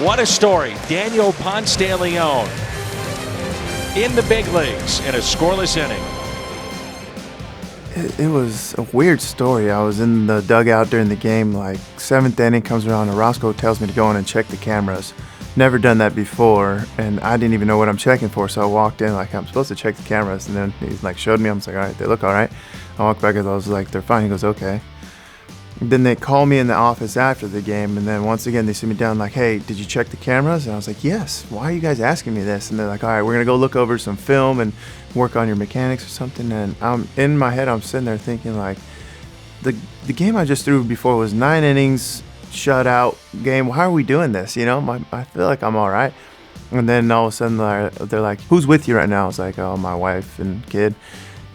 What a story. Daniel Ponce de Leon in the big leagues in a scoreless inning. It was a weird story. I was in the dugout during the game, like seventh inning comes around and Roscoe tells me to go in and check the cameras. Never done that before, and I didn't even know what I'm checking for, so I walked in like I'm supposed to check the cameras, and then he's like showed me. I'm like, all right, they look all right. I walked back and I was like, they're fine. He goes, okay. Then they call me in the office after the game, and then once again they sit me down like, hey, did you check the cameras? And I was like, yes. Why are you guys asking me this? And they're like, all right, we're gonna go look over some film and work on your mechanics or something. And I'm in my head, I'm sitting there thinking like, the game I just threw before was 9 innings, shutout game. Why are we doing this? You know, I feel like I'm all right. And then all of a sudden they're like, who's with you right now? I was like, oh, my wife and kid.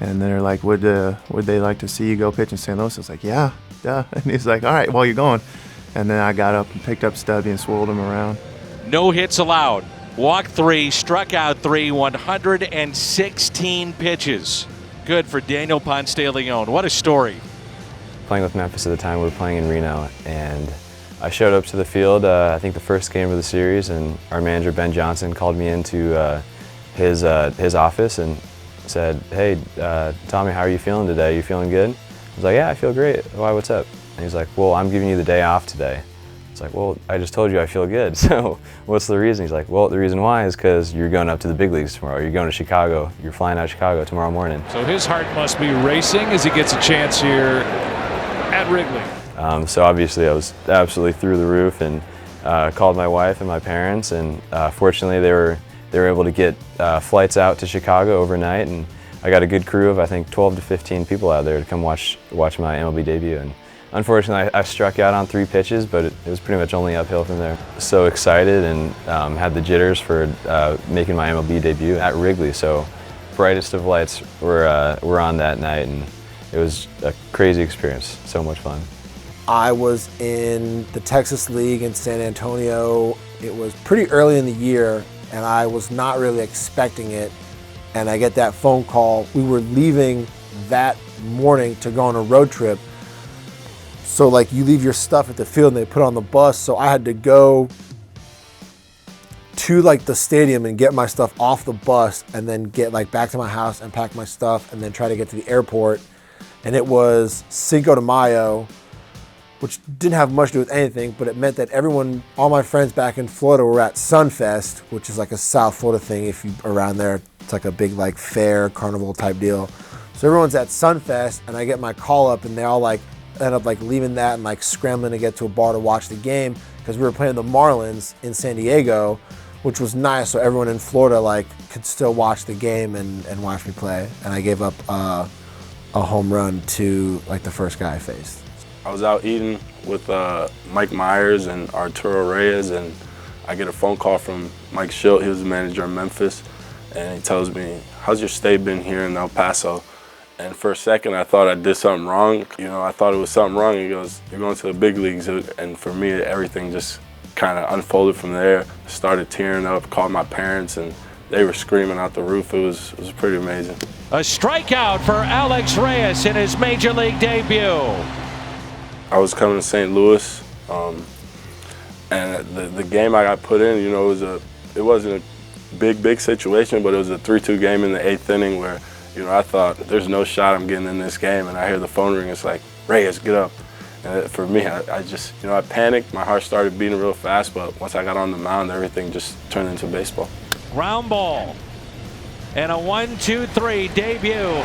And they're like, would they like to see you go pitch in St. Louis? I was like, yeah, duh. And he's like, all right, well, you're going. And then I got up and picked up Stubby and swirled him around. No hits allowed. Walked 3, struck out 3, 116 pitches. Good for Daniel Ponce de Leon. What a story. Playing with Memphis at the time, we were playing in Reno, and I showed up to the field, I think the first game of the series, and our manager, Ben Johnson, called me into his office and said, hey, Tommy, how are you feeling today? You feeling good? I was like, yeah, I feel great. Why, what's up? And he's like, well, I'm giving you the day off today. It's like, well, I just told you I feel good, so what's the reason? He's like, well, the reason why is because you're going up to the big leagues tomorrow. You're going to Chicago. You're flying out of Chicago tomorrow morning. So his heart must be racing as he gets a chance here at Wrigley. So obviously I was absolutely through the roof, and called my wife and my parents, and fortunately they were able to get flights out to Chicago overnight, and I got a good crew of I think 12 to 15 people out there to come watch my MLB debut. And unfortunately I struck out on 3 pitches, but it was pretty much only uphill from there. So excited, and had the jitters for making my MLB debut at Wrigley. So brightest of lights were on that night, and it was a crazy experience. So much fun. I was in the Texas League in San Antonio. It was pretty early in the year, and I was not really expecting it. And I get that phone call. We were leaving that morning to go on a road trip. So like you leave your stuff at the field and they put on the bus. So I had to go to like the stadium and get my stuff off the bus, and then get like back to my house and pack my stuff, and then try to get to the airport. And it was Cinco de Mayo, which didn't have much to do with anything, but it meant that all my friends back in Florida were at Sunfest, which is like a South Florida thing. If you're around there, it's like a big like fair, carnival type deal. So everyone's at Sunfest, and I get my call up, and they all like end up like leaving that and like scrambling to get to a bar to watch the game, because we were playing the Marlins in San Diego, which was nice. So everyone in Florida like could still watch the game and watch me play. And I gave up a home run to like the first guy I faced. I was out eating with Mike Myers and Arturo Reyes, and I get a phone call from Mike Schilt. He was the manager in Memphis, and he tells me, how's your stay been here in El Paso? And for a second, I thought I did something wrong. You know, I thought it was something wrong. He goes, you're going to the big leagues. And for me, everything just kind of unfolded from there. I started tearing up, called my parents, and they were screaming out the roof. It was pretty amazing. A strikeout for Alex Reyes in his major league debut. I was coming to St. Louis, and the game I got put in, you know, it wasn't a big situation, but it was a 3-2 game in the 8th inning where, you know, I thought there's no shot I'm getting in this game, and I hear the phone ring. It's like, Reyes, get up. And for me, I just, you know, I panicked. My heart started beating real fast, but once I got on the mound, everything just turned into baseball. Ground ball and a 1-2-3 debut